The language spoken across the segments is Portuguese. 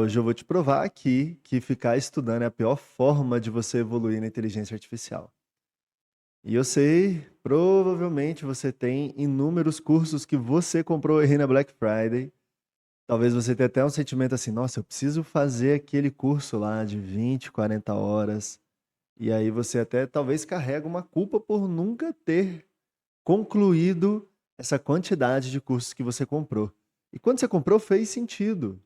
hoje eu vou te provar aqui que ficar estudando é a pior forma de você evoluir na inteligência artificial. E eu sei, provavelmente você tem inúmeros cursos que você comprou aí na Black Friday. Talvez você tenha até um sentimento assim: nossa, eu preciso fazer aquele curso lá de 20, 40 horas. E aí você até talvez carrega uma culpa por nunca ter concluído essa quantidade de cursos que você comprou. E quando você comprou, fez sentido.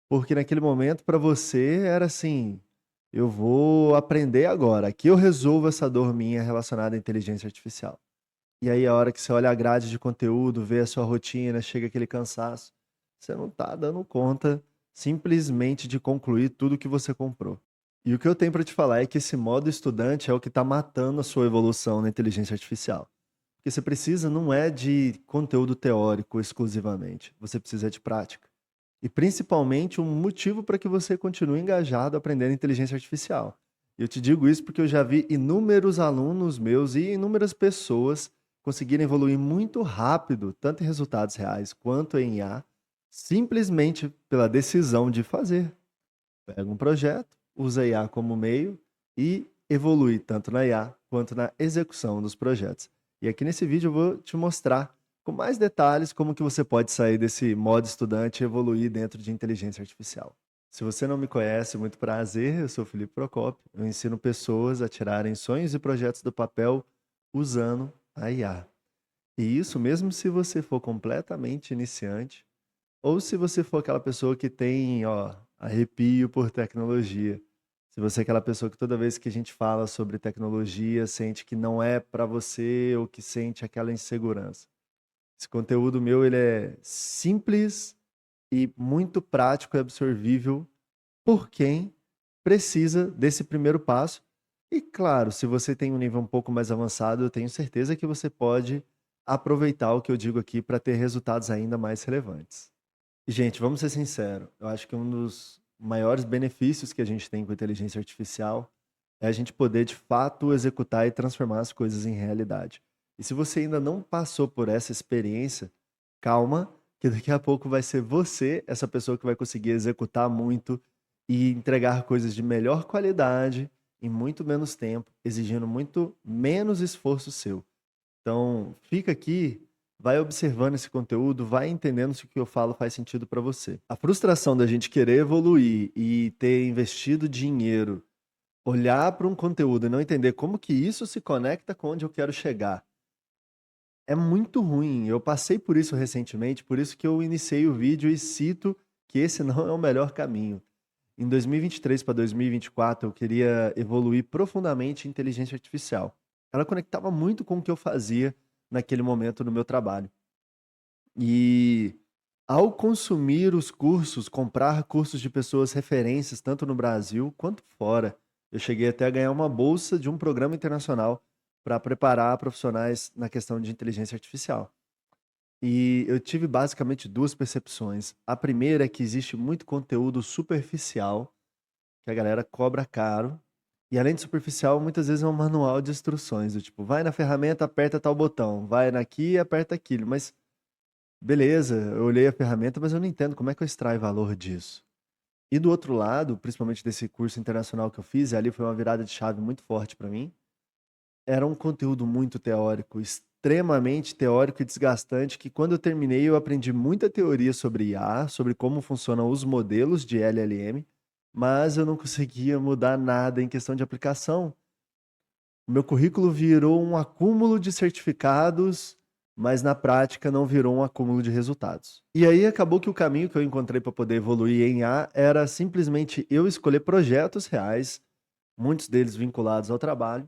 Porque naquele momento para você era assim: "Eu vou aprender agora, aqui eu resolvo essa dor minha relacionada à inteligência artificial". E aí a hora que você olha a grade de conteúdo, vê a sua rotina, chega aquele cansaço, você não tá dando conta simplesmente de concluir tudo que você comprou. E o que eu tenho para te falar é que esse modo estudante é o que está matando a sua evolução na inteligência artificial. Porque você precisa não é de conteúdo teórico exclusivamente, você precisa de prática. E principalmente um motivo para que você continue engajado aprendendo inteligência artificial. Eu te digo isso porque eu já vi inúmeros alunos meus e inúmeras pessoas conseguirem evoluir muito rápido, tanto em resultados reais quanto em IA, simplesmente pela decisão de fazer. Pega um projeto, usa a IA como meio e evolui tanto na IA quanto na execução dos projetos. E aqui nesse vídeo eu vou te mostrar com mais detalhes como que você pode sair desse modo estudante e evoluir dentro de inteligência artificial. Se você não me conhece, muito prazer, eu sou Felipe Procopio. Eu ensino pessoas a tirarem sonhos e projetos do papel usando a IA. E isso mesmo se você for completamente iniciante ou se você for aquela pessoa que tem, ó, arrepio por tecnologia. Se você é aquela pessoa que toda vez que a gente fala sobre tecnologia, sente que não é para você ou que sente aquela insegurança. Esse conteúdo meu, ele é simples e muito prático e absorvível por quem precisa desse primeiro passo. E claro, se você tem um nível um pouco mais avançado, eu tenho certeza que você pode aproveitar o que eu digo aqui para ter resultados ainda mais relevantes. Gente, vamos ser sinceros, eu acho que um dos maiores benefícios que a gente tem com a inteligência artificial é a gente poder de fato executar e transformar as coisas em realidade. E se você ainda não passou por essa experiência, calma, que daqui a pouco vai ser você essa pessoa que vai conseguir executar muito e entregar coisas de melhor qualidade em muito menos tempo, exigindo muito menos esforço seu. Então, fica aqui, vai observando esse conteúdo, vai entendendo se o que eu falo faz sentido para você. A frustração da gente querer evoluir e ter investido dinheiro, olhar para um conteúdo e não entender como que isso se conecta com onde eu quero chegar, é muito ruim. Eu passei por isso recentemente, por isso que eu iniciei o vídeo e cito que esse não é o melhor caminho. Em 2023 para 2024, eu queria evoluir profundamente em inteligência artificial. Ela conectava muito com o que eu fazia naquele momento no meu trabalho. E ao consumir os cursos, comprar cursos de pessoas referências, tanto no Brasil quanto fora, eu cheguei até a ganhar uma bolsa de um programa internacional para preparar profissionais na questão de inteligência artificial. E eu tive basicamente duas percepções. A primeira é que existe muito conteúdo superficial que a galera cobra caro. E além de superficial, muitas vezes é um manual de instruções, do tipo, vai na ferramenta, aperta tal botão, vai naqui, aperta aquilo. Mas beleza, eu olhei a ferramenta, mas eu não entendo como é que eu extraio valor disso. E do outro lado, principalmente desse curso internacional que eu fiz, e ali foi uma virada de chave muito forte para mim, era um conteúdo muito teórico, extremamente teórico e desgastante, que quando eu terminei eu aprendi muita teoria sobre IA, sobre como funcionam os modelos de LLM, mas eu não conseguia mudar nada em questão de aplicação. O meu currículo virou um acúmulo de certificados, mas na prática não virou um acúmulo de resultados. E aí acabou que o caminho que eu encontrei para poder evoluir em IA era simplesmente eu escolher projetos reais, muitos deles vinculados ao trabalho,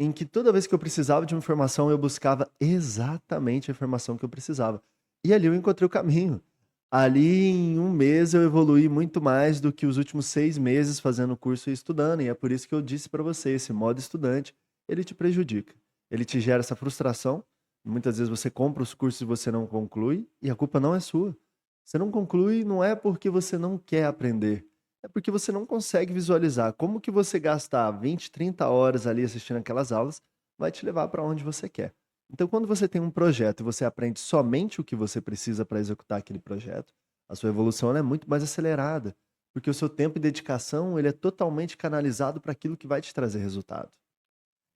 em que toda vez que eu precisava de uma informação, eu buscava exatamente a informação que eu precisava. E ali eu encontrei o caminho. Ali em um mês eu evoluí muito mais do que os últimos 6 meses fazendo o curso e estudando, e é por isso que eu disse para você, esse modo estudante, ele te prejudica. Ele te gera essa frustração, muitas vezes você compra os cursos e você não conclui, e a culpa não é sua. Você não conclui não é porque você não quer aprender, é porque você não consegue visualizar como que você gastar 20, 30 horas ali assistindo aquelas aulas vai te levar para onde você quer. Então, quando você tem um projeto e você aprende somente o que você precisa para executar aquele projeto, a sua evolução ela é muito mais acelerada, porque o seu tempo e dedicação, ele é totalmente canalizado para aquilo que vai te trazer resultado.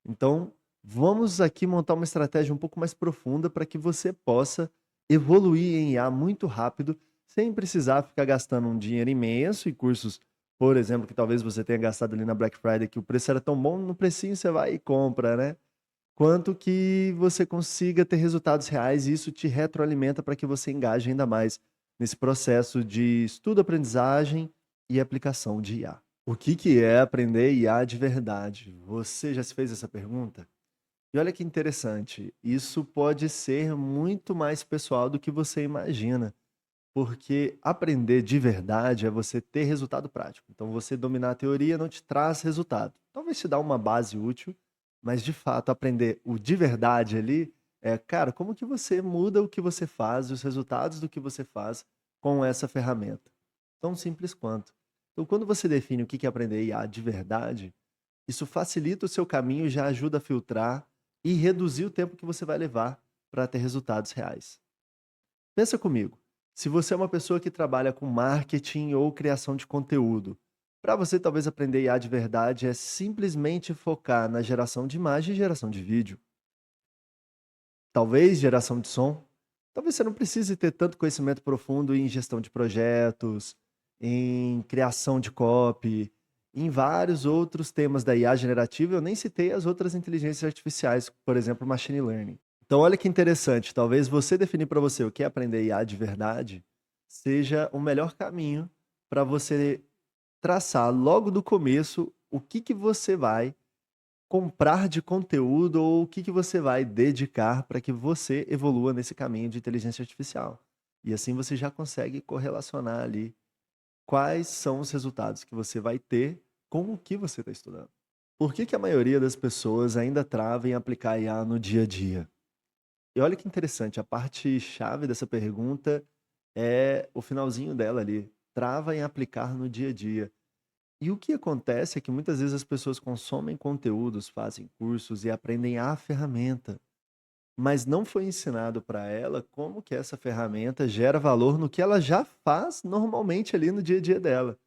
Então, vamos aqui montar uma estratégia um pouco mais profunda para que você possa evoluir em IA muito rápido, sem precisar ficar gastando um dinheiro imenso em cursos, por exemplo, que talvez você tenha gastado ali na Black Friday, que o preço era tão bom, no precinho você vai e compra, né? Quanto que você consiga ter resultados reais e isso te retroalimenta para que você engaje ainda mais nesse processo de estudo, aprendizagem e aplicação de IA. O que que é aprender IA de verdade? Você já se fez essa pergunta? E olha que interessante, isso pode ser muito mais pessoal do que você imagina, porque aprender de verdade é você ter resultado prático. Então, você dominar a teoria não te traz resultado. Talvez te dá uma base útil, mas de fato aprender o de verdade ali é, cara, como que você muda o que você faz, os resultados do que você faz com essa ferramenta. Tão simples quanto. Então, quando você define o que que é aprender IA de verdade, isso facilita o seu caminho e já ajuda a filtrar e reduzir o tempo que você vai levar para ter resultados reais. Pensa comigo, se você é uma pessoa que trabalha com marketing ou criação de conteúdo, para você talvez aprender IA de verdade é simplesmente focar na geração de imagem e geração de vídeo. Talvez geração de som. Talvez você não precise ter tanto conhecimento profundo em gestão de projetos, em criação de copy, em vários outros temas da IA generativa. Eu nem citei as outras inteligências artificiais, por exemplo, machine learning. Então, olha que interessante. Talvez você definir para você o que é aprender IA de verdade seja o melhor caminho para você traçar logo do começo o que que você vai comprar de conteúdo ou o que que você vai dedicar para que você evolua nesse caminho de inteligência artificial. E assim você já consegue correlacionar ali quais são os resultados que você vai ter com o que você está estudando. Por que que a maioria das pessoas ainda trava em aplicar IA no dia a dia? E olha que interessante, a parte chave dessa pergunta é o finalzinho dela ali, trava em aplicar no dia a dia. E o que acontece é que muitas vezes as pessoas consomem conteúdos, fazem cursos e aprendem a ferramenta, mas não foi ensinado para ela como que essa ferramenta gera valor no que ela já faz normalmente ali no dia a dia dela.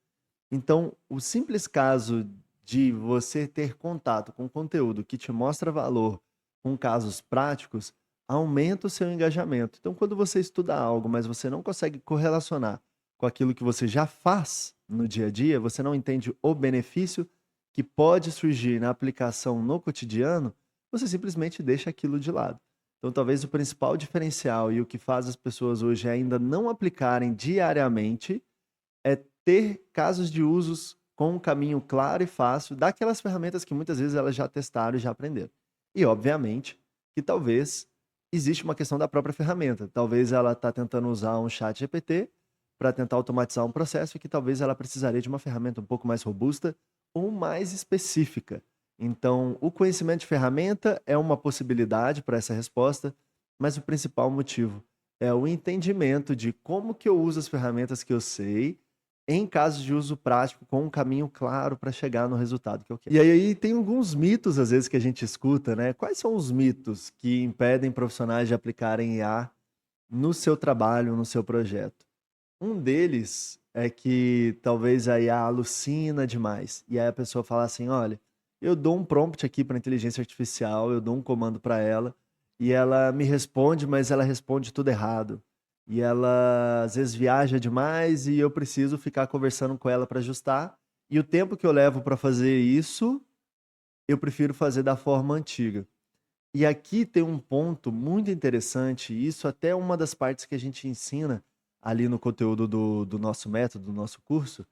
Então, o simples caso de você ter contato com conteúdo que te mostra valor com casos práticos, aumenta o seu engajamento. Então, quando você estuda algo, mas você não consegue correlacionar com aquilo que você já faz no dia a dia, você não entende o benefício que pode surgir na aplicação no cotidiano, você simplesmente deixa aquilo de lado. Então, talvez o principal diferencial e o que faz as pessoas hoje ainda não aplicarem diariamente é ter casos de usos com um caminho claro e fácil daquelas ferramentas que muitas vezes elas já testaram e já aprenderam. E obviamente que talvez existe uma questão da própria ferramenta. Talvez ela está tentando usar um chat GPT para tentar automatizar um processo e que talvez ela precisaria de uma ferramenta um pouco mais robusta ou mais específica. Então, o conhecimento de ferramenta é uma possibilidade para essa resposta, mas o principal motivo é o entendimento de como que eu uso as ferramentas que eu sei em casos de uso prático, com um caminho claro para chegar no resultado que eu quero. E aí tem alguns mitos, às vezes, que a gente escuta, né? Quais são os mitos que impedem profissionais de aplicarem IA no seu trabalho, no seu projeto? Um deles é que talvez a IA alucina demais. E aí a pessoa fala assim: olha, eu dou um prompt aqui para inteligência artificial, eu dou um comando para ela, e ela me responde, mas ela responde tudo errado. E ela às vezes viaja demais e eu preciso ficar conversando com ela para ajustar. E o tempo que eu levo para fazer isso, eu prefiro fazer da forma antiga. E aqui tem um ponto muito interessante, e isso até é uma das partes que a gente ensina ali no conteúdo do nosso método, do nosso curso,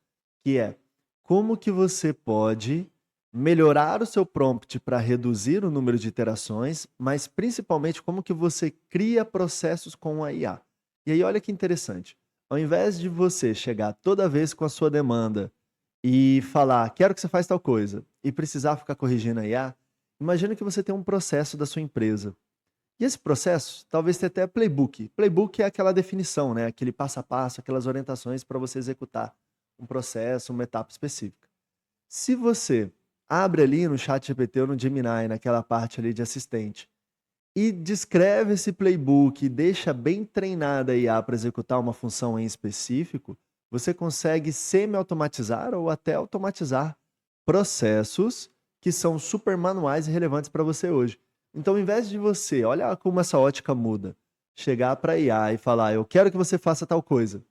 que é como que você pode melhorar o seu prompt para reduzir o número de iterações, mas principalmente como que você cria processos com a IA. E aí olha que interessante, ao invés de você chegar toda vez com a sua demanda e falar, quero que você faça tal coisa, e precisar ficar corrigindo a IA, imagina que você tem um processo da sua empresa. E esse processo, talvez tenha até playbook. Playbook é aquela definição, né? Aquele passo a passo, aquelas orientações para você executar um processo, uma etapa específica. Se você abre ali no chat GPT ou no Gemini, naquela parte ali de assistente, e descreve esse playbook e deixa bem treinada a IA para executar uma função em específico, você consegue semi-automatizar ou até automatizar processos que são super manuais e relevantes para você hoje. Então, ao invés de você, olha como essa ótica muda, chegar para a IA e falar, eu quero que você faça tal coisa.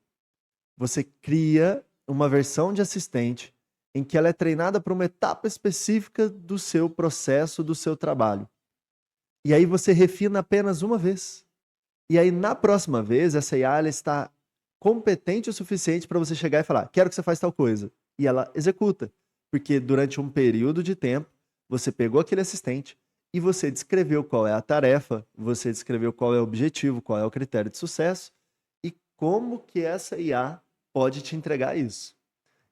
Você cria uma versão de assistente em que ela é treinada para uma etapa específica do seu processo, do seu trabalho. E aí você refina apenas uma vez. E aí, na próxima vez, essa IA ela está competente o suficiente para você chegar e falar: quero que você faça tal coisa. E ela executa. Porque durante um período de tempo, você pegou aquele assistente e você descreveu qual é a tarefa, você descreveu qual é o objetivo, qual é o critério de sucesso e como que essa IA pode te entregar isso.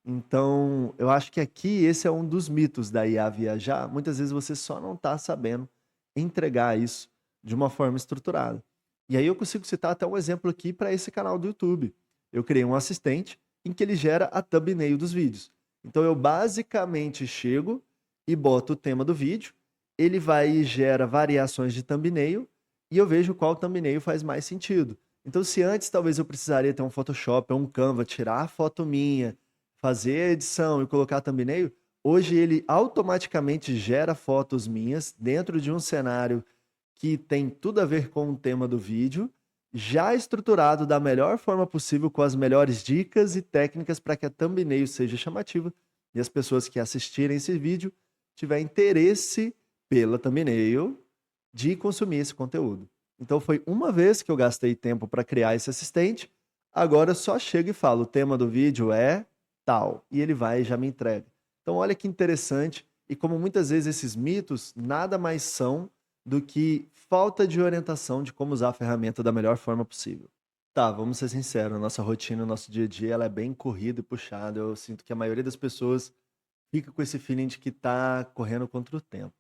Então, eu acho que aqui esse é um dos mitos da IA viajar. Muitas vezes você só não está sabendo entregar isso de uma forma estruturada. E aí eu consigo citar até um exemplo aqui para esse canal do YouTube. Eu criei um assistente em que ele gera a thumbnail dos vídeos. Então eu basicamente chego e boto o tema do vídeo, ele vai e gera variações de thumbnail e eu vejo qual thumbnail faz mais sentido. Então se antes talvez eu precisaria ter um Photoshop ou um Canva, tirar a foto minha, fazer a edição e colocar a thumbnail, hoje ele automaticamente gera fotos minhas dentro de um cenário que tem tudo a ver com o tema do vídeo, já estruturado da melhor forma possível, com as melhores dicas e técnicas para que a thumbnail seja chamativa e as pessoas que assistirem esse vídeo tiver interesse pela thumbnail de consumir esse conteúdo. Então foi uma vez que eu gastei tempo para criar esse assistente, agora eu só chego e falo, o tema do vídeo é tal, e ele vai e já me entrega. Então olha que interessante, e como muitas vezes esses mitos nada mais são do que falta de orientação de como usar a ferramenta da melhor forma possível. Tá, vamos ser sinceros, a nossa rotina, o nosso dia a dia, ela é bem corrida e puxada. Eu sinto que a maioria das pessoas fica com esse feeling de que tá correndo contra o tempo.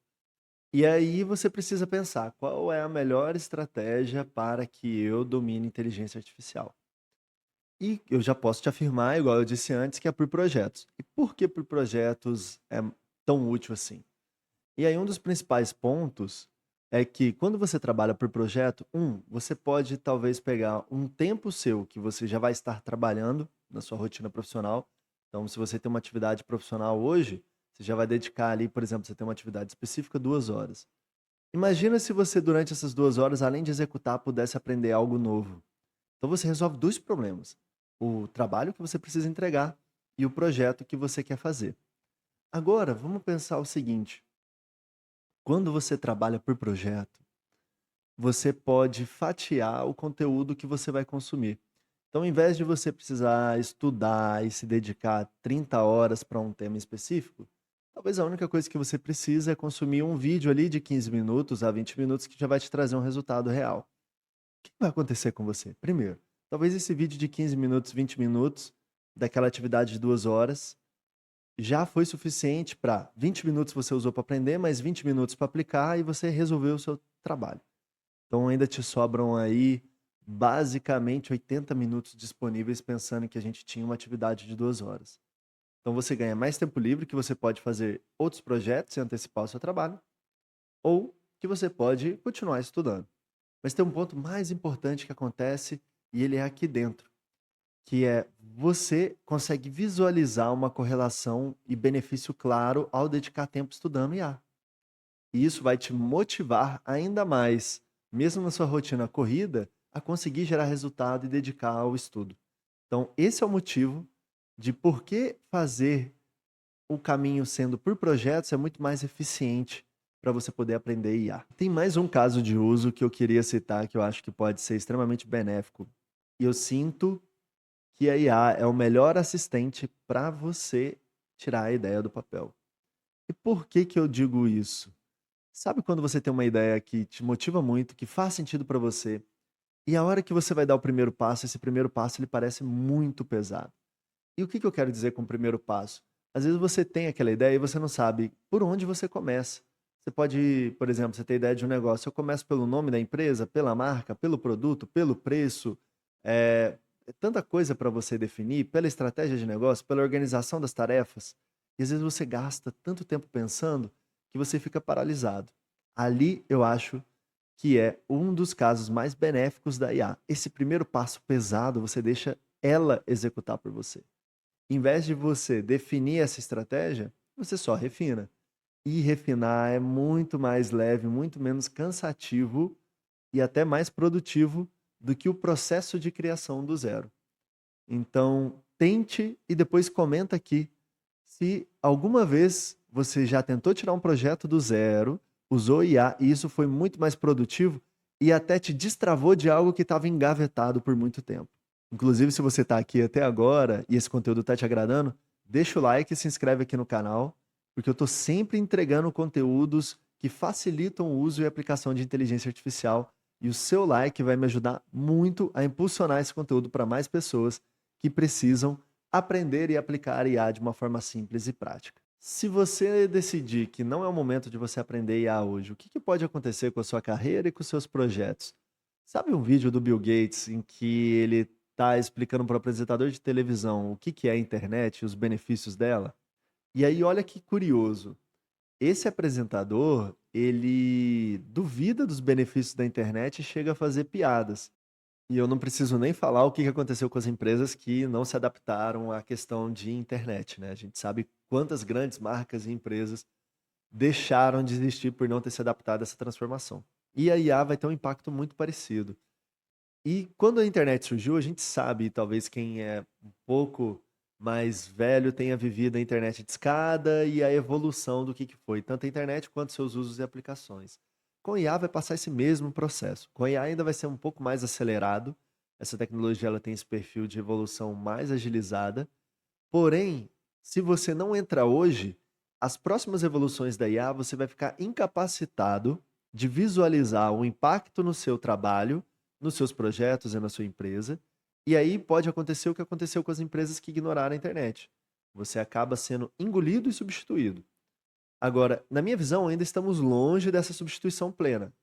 E aí você precisa pensar, qual é a melhor estratégia para que eu domine inteligência artificial? E eu já posso te afirmar, igual eu disse antes, que é por projetos. E por que por projetos é tão útil assim? E aí um dos principais pontos é que quando você trabalha por projeto, você pode talvez pegar um tempo seu que você já vai estar trabalhando na sua rotina profissional. Então, se você tem uma atividade profissional hoje, você já vai dedicar ali, por exemplo, você tem uma atividade específica, 2 horas. Imagina se você, durante essas 2 horas, além de executar, pudesse aprender algo novo. Então você resolve dois problemas: o trabalho que você precisa entregar e o projeto que você quer fazer. Agora, vamos pensar o seguinte: quando você trabalha por projeto, você pode fatiar o conteúdo que você vai consumir. Então, ao invés de você precisar estudar e se dedicar 30 horas para um tema específico, talvez a única coisa que você precisa é consumir um vídeo ali de 15 minutos a 20 minutos que já vai te trazer um resultado real. O que vai acontecer com você? Primeiro, talvez esse vídeo de 15 minutos, 20 minutos, daquela atividade de 2 horas, já foi suficiente para 20 minutos você usou para aprender, mais 20 minutos para aplicar e você resolveu o seu trabalho. Então ainda te sobram aí basicamente 80 minutos disponíveis pensando que a gente tinha uma atividade de 2 horas. Então você ganha mais tempo livre que você pode fazer outros projetos e antecipar o seu trabalho, ou que você pode continuar estudando. Mas tem um ponto mais importante que acontece e ele é aqui dentro, que é você consegue visualizar uma correlação e benefício claro ao dedicar tempo estudando IA. E isso vai te motivar ainda mais, mesmo na sua rotina corrida, a conseguir gerar resultado e dedicar ao estudo. Então, esse é o motivo de por que fazer o caminho sendo por projetos é muito mais eficiente para você poder aprender IA. Tem mais um caso de uso que eu queria citar que eu acho que pode ser extremamente benéfico. E eu sinto que a IA é o melhor assistente para você tirar a ideia do papel. E por que que eu digo isso? Sabe quando você tem uma ideia que te motiva muito, que faz sentido para você, e a hora que você vai dar o primeiro passo, esse primeiro passo ele parece muito pesado. E o que que eu quero dizer com o primeiro passo? Às vezes você tem aquela ideia e você não sabe por onde você começa. Você pode, por exemplo, você tem ideia de um negócio, eu começo pelo nome da empresa, pela marca, pelo produto, pelo preço, é tanta coisa para você definir, pela estratégia de negócio, pela organização das tarefas. E às vezes você gasta tanto tempo pensando que você fica paralisado. Ali eu acho que é um dos casos mais benéficos da IA. Esse primeiro passo pesado você deixa ela executar por você. Em vez de você definir essa estratégia, você só refina. E refinar é muito mais leve, muito menos cansativo e até mais produtivo do que o processo de criação do zero. Então, tente e depois comenta aqui se alguma vez você já tentou tirar um projeto do zero, usou IA e isso foi muito mais produtivo e até te destravou de algo que estava engavetado por muito tempo. Inclusive, se você está aqui até agora e esse conteúdo está te agradando, deixa o like e se inscreve aqui no canal, porque eu estou sempre entregando conteúdos que facilitam o uso e a aplicação de inteligência artificial. E o seu like vai me ajudar muito a impulsionar esse conteúdo para mais pessoas que precisam aprender e aplicar IA de uma forma simples e prática. Se você decidir que não é o momento de você aprender IA hoje, o que pode acontecer com a sua carreira e com os seus projetos? Sabe um vídeo do Bill Gates em que ele está explicando para o apresentador de televisão o que é a internet e os benefícios dela? E aí, olha que curioso. Esse apresentador, ele duvida dos benefícios da internet e chega a fazer piadas. E eu não preciso nem falar o que aconteceu com as empresas que não se adaptaram à questão de internet, né? A gente sabe quantas grandes marcas e empresas deixaram de existir por não ter se adaptado a essa transformação. E a IA vai ter um impacto muito parecido. E quando a internet surgiu, a gente sabe, talvez quem é um pouco mais velho tenha vivido a internet de escada e a evolução do que foi, tanto a internet quanto seus usos e aplicações. Com a IA vai passar esse mesmo processo. Com a IA ainda vai ser um pouco mais acelerado. Essa tecnologia ela tem esse perfil de evolução mais agilizada. Porém, se você não entra hoje, as próximas evoluções da IA você vai ficar incapacitado de visualizar o impacto no seu trabalho, nos seus projetos e na sua empresa. E aí pode acontecer o que aconteceu com as empresas que ignoraram a internet. Você acaba sendo engolido e substituído. Agora, na minha visão, ainda estamos longe dessa substituição plena.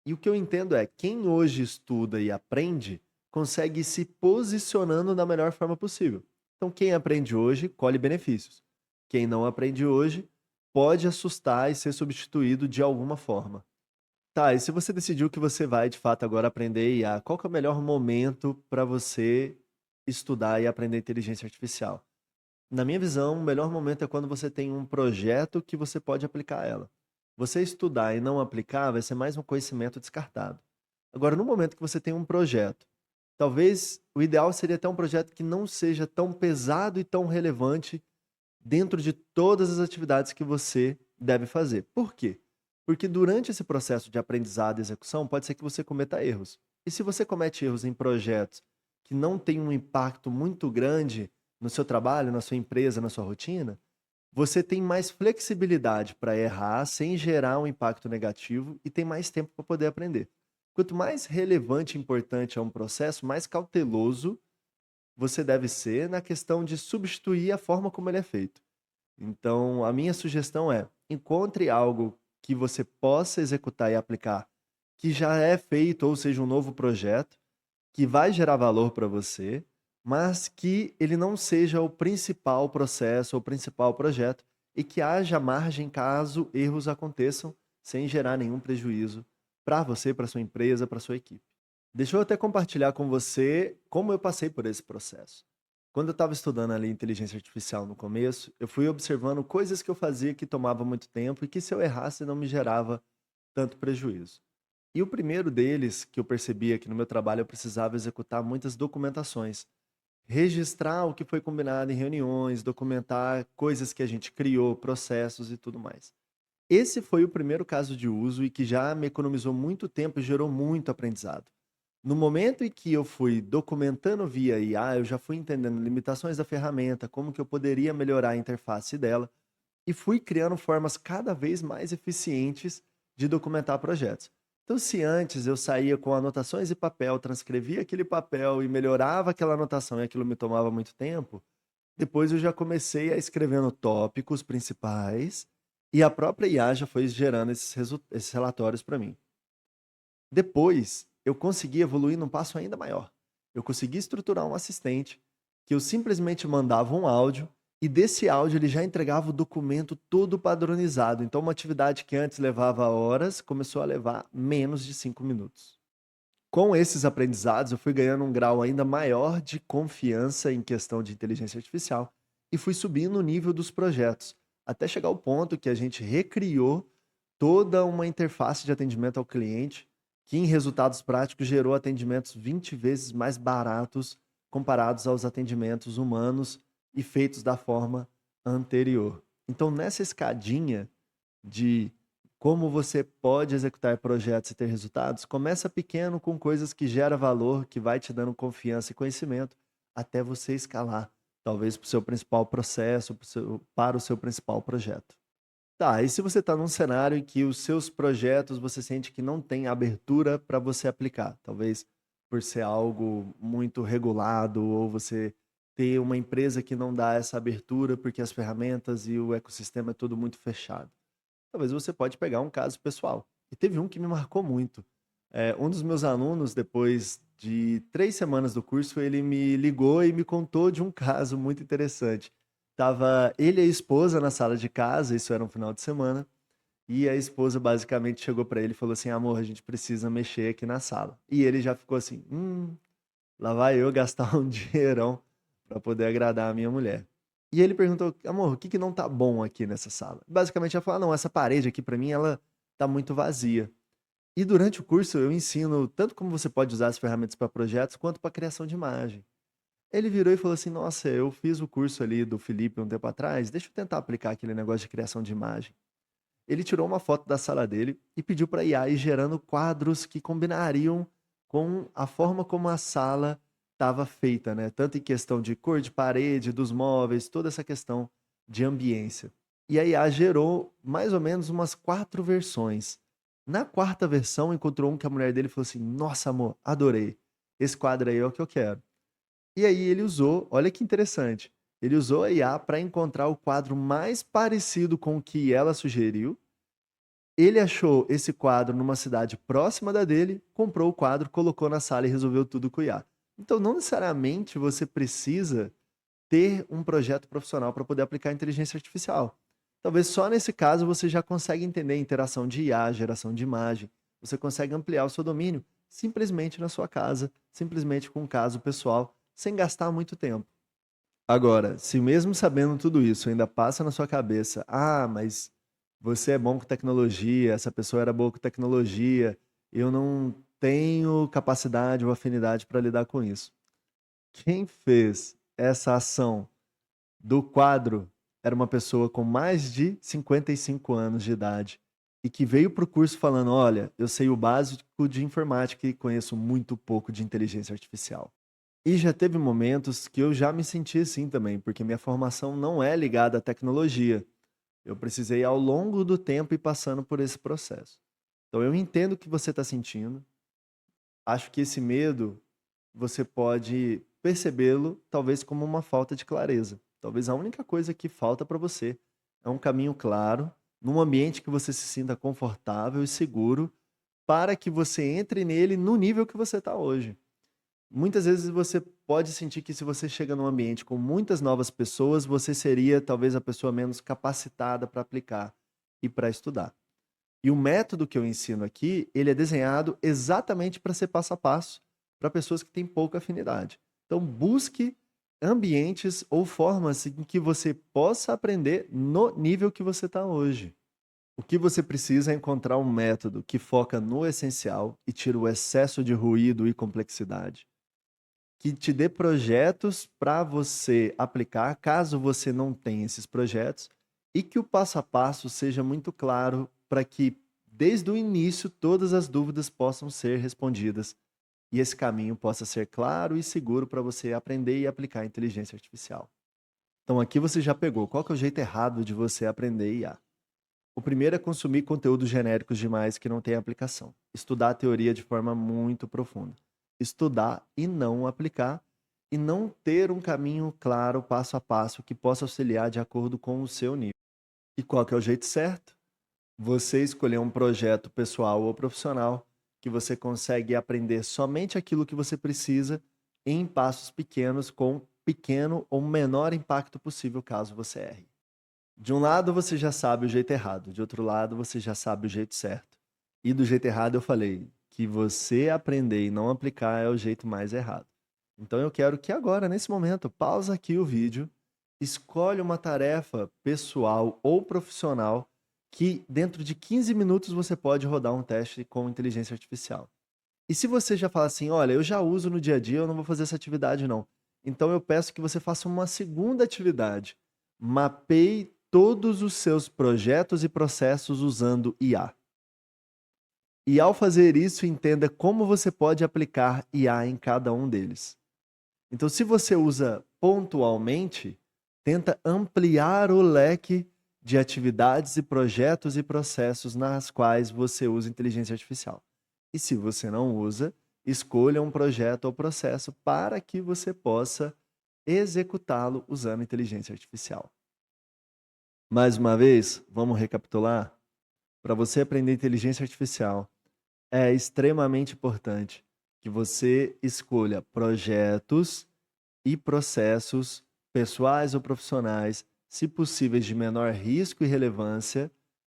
E o que eu entendo é, quem hoje estuda e aprende, consegue ir se posicionando da melhor forma possível. Então, quem aprende hoje, colhe benefícios. Quem não aprende hoje, pode assustar e ser substituído de alguma forma. Tá, e se você decidiu que você vai, de fato, agora aprender IA, qual que é o melhor momento para você estudar e aprender inteligência artificial? Na minha visão, o melhor momento é quando você tem um projeto que você pode aplicar ela. Você estudar e não aplicar vai ser mais um conhecimento descartado. Agora, no momento que você tem um projeto, talvez o ideal seria ter um projeto que não seja tão pesado e tão relevante dentro de todas as atividades que você deve fazer. Por quê? Porque durante esse processo de aprendizado e execução, pode ser que você cometa erros. E se você comete erros em projetos que não têm um impacto muito grande no seu trabalho, na sua empresa, na sua rotina, você tem mais flexibilidade para errar sem gerar um impacto negativo e tem mais tempo para poder aprender. Quanto mais relevante e importante é um processo, mais cauteloso você deve ser na questão de substituir a forma como ele é feito. Então, a minha sugestão é: encontre algo que você possa executar e aplicar, que já é feito, ou seja, um novo projeto, que vai gerar valor para você, mas que ele não seja o principal processo ou principal projeto e que haja margem caso erros aconteçam sem gerar nenhum prejuízo para você, para sua empresa, para sua equipe. Deixa eu até compartilhar com você como eu passei por esse processo. Quando eu estava estudando ali inteligência artificial no começo, eu fui observando coisas que eu fazia que tomava muito tempo e que se eu errasse não me gerava tanto prejuízo. E o primeiro deles, que eu percebia que no meu trabalho eu precisava executar muitas documentações, registrar o que foi combinado em reuniões, documentar coisas que a gente criou, processos e tudo mais. Esse foi o primeiro caso de uso e que já me economizou muito tempo e gerou muito aprendizado. No momento em que eu fui documentando via IA, eu já fui entendendo limitações da ferramenta, como que eu poderia melhorar a interface dela e fui criando formas cada vez mais eficientes de documentar projetos. Então, se antes eu saía com anotações e papel, transcrevia aquele papel e melhorava aquela anotação e aquilo me tomava muito tempo, depois eu já comecei a escrevendo tópicos principais e a própria IA já foi gerando esses relatórios para mim. Depois, eu consegui evoluir num passo ainda maior. Eu consegui estruturar um assistente que eu simplesmente mandava um áudio e desse áudio ele já entregava o documento todo padronizado. Então, uma atividade que antes levava horas começou a levar menos de 5 minutos. Com esses aprendizados, eu fui ganhando um grau ainda maior de confiança em questão de inteligência artificial e fui subindo o nível dos projetos, até chegar ao ponto que a gente recriou toda uma interface de atendimento ao cliente, que em resultados práticos gerou atendimentos 20 vezes mais baratos comparados aos atendimentos humanos e feitos da forma anterior. Então, nessa escadinha de como você pode executar projetos e ter resultados, começa pequeno com coisas que geram valor, que vai te dando confiança e conhecimento, até você escalar, talvez para o seu principal processo, para o seu principal projeto. Tá, e se você está num cenário em que os seus projetos você sente que não tem abertura para você aplicar, talvez por ser algo muito regulado ou você ter uma empresa que não dá essa abertura porque as ferramentas e o ecossistema é tudo muito fechado. Talvez você pode pegar um caso pessoal. E teve um que me marcou muito. Um dos meus alunos, depois de 3 semanas do curso, ele me ligou e me contou de um caso muito interessante. Tava ele e a esposa na sala de casa, isso era um final de semana, e a esposa basicamente chegou para ele e falou assim: "Amor, a gente precisa mexer aqui na sala". E ele já ficou assim: lá vai eu gastar um dinheirão para poder agradar a minha mulher". E ele perguntou: "Amor, o que que não tá bom aqui nessa sala?". Basicamente ela falou: "Ah, não, essa parede aqui para mim ela tá muito vazia". E durante o curso eu ensino tanto como você pode usar as ferramentas para projetos, quanto para criação de imagem. Ele virou e falou assim: "Nossa, eu fiz o curso ali do Felipe um tempo atrás, deixa eu tentar aplicar aquele negócio de criação de imagem". Ele tirou uma foto da sala dele e pediu para IA ir gerando quadros que combinariam com a forma como a sala estava feita, né, tanto em questão de cor de parede, dos móveis, toda essa questão de ambiência. E a IA gerou mais ou menos umas 4 versões. Na quarta versão, encontrou um que a mulher dele falou assim: "Nossa, amor, adorei. Esse quadro aí é o que eu quero". E aí ele usou, olha que interessante, ele usou a IA para encontrar o quadro mais parecido com o que ela sugeriu. Ele achou esse quadro numa cidade próxima da dele, comprou o quadro, colocou na sala e resolveu tudo com o IA. Então, não necessariamente você precisa ter um projeto profissional para poder aplicar inteligência artificial. Talvez só nesse caso você já consegue entender a interação de IA, geração de imagem. Você consegue ampliar o seu domínio simplesmente na sua casa, simplesmente com um caso pessoal, sem gastar muito tempo. Agora, se mesmo sabendo tudo isso ainda passa na sua cabeça: "Ah, mas você é bom com tecnologia, essa pessoa era boa com tecnologia, eu não tenho capacidade ou afinidade para lidar com isso". Quem fez essa ação do quadro era uma pessoa com mais de 55 anos de idade e que veio para o curso falando: "Olha, eu sei o básico de informática e conheço muito pouco de inteligência artificial". E já teve momentos que eu já me senti assim também, porque minha formação não é ligada à tecnologia. Eu precisei, ao longo do tempo, ir passando por esse processo. Então, eu entendo o que você está sentindo. Acho que esse medo, você pode percebê-lo, talvez, como uma falta de clareza. Talvez a única coisa que falta para você é um caminho claro, num ambiente que você se sinta confortável e seguro, para que você entre nele no nível que você está hoje. Muitas vezes você pode sentir que se você chega num ambiente com muitas novas pessoas, você seria talvez a pessoa menos capacitada para aplicar e para estudar. E o método que eu ensino aqui, ele é desenhado exatamente para ser passo a passo para pessoas que têm pouca afinidade. Então busque ambientes ou formas em que você possa aprender no nível que você está hoje. O que você precisa é encontrar um método que foca no essencial e tira o excesso de ruído e complexidade, que te dê projetos para você aplicar, caso você não tenha esses projetos, e que o passo a passo seja muito claro para que, desde o início, todas as dúvidas possam ser respondidas e esse caminho possa ser claro e seguro para você aprender e aplicar a inteligência artificial. Então, aqui você já pegou qual que é o jeito errado de você aprender IA. O primeiro é consumir conteúdos genéricos demais que não têm aplicação. Estudar a teoria de forma muito profunda. Estudar e não aplicar, e não ter um caminho claro, passo a passo, que possa auxiliar de acordo com o seu nível. E qual que é o jeito certo? Você escolher um projeto pessoal ou profissional que você consegue aprender somente aquilo que você precisa em passos pequenos, com pequeno ou menor impacto possível caso você erre. De um lado você já sabe o jeito errado, de outro lado você já sabe o jeito certo. E do jeito errado eu falei que você aprender e não aplicar é o jeito mais errado. Então eu quero que agora, nesse momento, pausa aqui o vídeo, escolhe uma tarefa pessoal ou profissional que dentro de 15 minutos você pode rodar um teste com inteligência artificial. E se você já fala assim: "Olha, eu já uso no dia a dia, eu não vou fazer essa atividade não". Então eu peço que você faça uma segunda atividade. Mapeie todos os seus projetos e processos usando IA. E ao fazer isso, entenda como você pode aplicar IA em cada um deles. Então, se você usa pontualmente, tenta ampliar o leque de atividades e projetos e processos nas quais você usa inteligência artificial. E se você não usa, escolha um projeto ou processo para que você possa executá-lo usando inteligência artificial. Mais uma vez, vamos recapitular? Para você aprender inteligência artificial, é extremamente importante que você escolha projetos e processos pessoais ou profissionais, se possíveis de menor risco e relevância,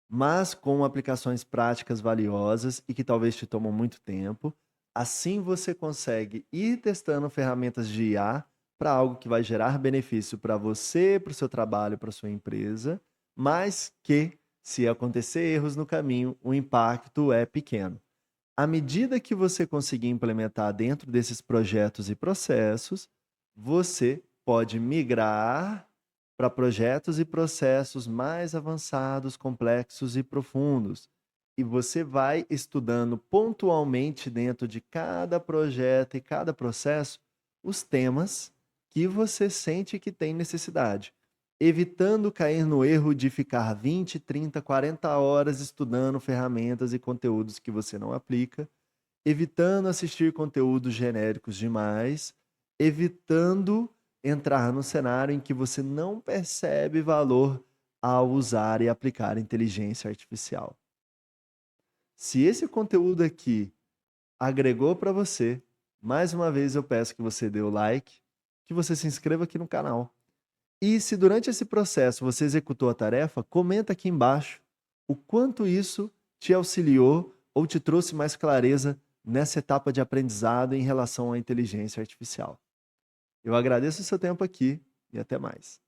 mas com aplicações práticas valiosas e que talvez te tomam muito tempo. Assim você consegue ir testando ferramentas de IA para algo que vai gerar benefício para você, para o seu trabalho, para a sua empresa, mas que, se acontecer erros no caminho, o impacto é pequeno. À medida que você conseguir implementar dentro desses projetos e processos, você pode migrar para projetos e processos mais avançados, complexos e profundos. E você vai estudando pontualmente dentro de cada projeto e cada processo os temas que você sente que tem necessidade, evitando cair no erro de ficar 20, 30, 40 horas estudando ferramentas e conteúdos que você não aplica, evitando assistir conteúdos genéricos demais, evitando entrar no cenário em que você não percebe valor ao usar e aplicar inteligência artificial. Se esse conteúdo aqui agregou para você, mais uma vez eu peço que você dê o like, que você se inscreva aqui no canal. E se durante esse processo você executou a tarefa, comenta aqui embaixo o quanto isso te auxiliou ou te trouxe mais clareza nessa etapa de aprendizado em relação à inteligência artificial. Eu agradeço o seu tempo aqui e até mais.